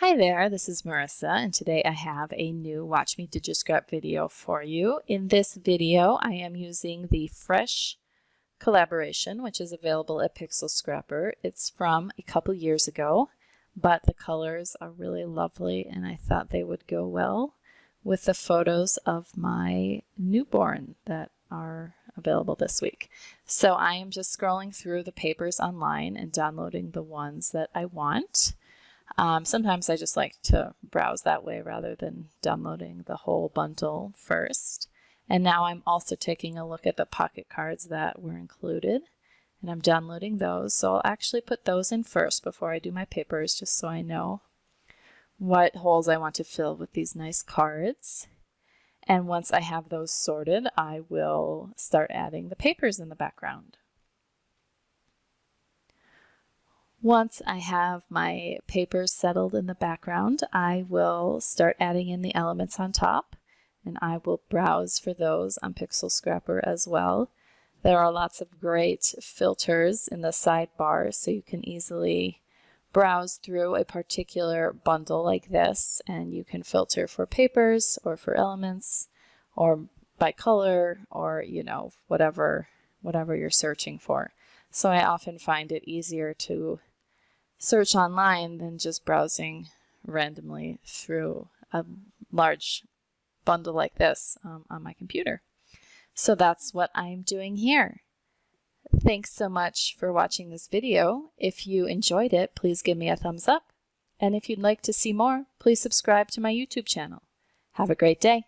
Hi there, this is Marissa, and today I have a new Watch Me DigiScrap video for you. In this video, I am using the Fresh collaboration, which is available at Pixel Scrapper. It's from a couple years ago, but the colors are really lovely, and I thought they would go well with the photos of my newborn that are available this week. So I am just scrolling through the papers online and downloading the ones that I want. Sometimes I just like to browse that way rather than downloading the whole bundle first. And now I'm also taking a look at the pocket cards that were included, and I'm downloading those. So I'll actually put those in first before I do my papers, just so I know what holes I want to fill with these nice cards. And once I have those sorted, I will start adding the papers in the background. Once I have my papers settled in the background, I will start adding in the elements on top, and I will browse for those on Pixel Scrapper as well. There are lots of great filters in the sidebar, so you can easily browse through a particular bundle like this, and you can filter for papers or for elements or by color or, whatever you're searching for. So I often find it easier to search online than just browsing randomly through a large bundle like this on my computer. So that's what I'm doing here. Thanks so much for watching this video. If you enjoyed it, please give me a thumbs up. And if you'd like to see more, please subscribe to my YouTube channel. Have a great day.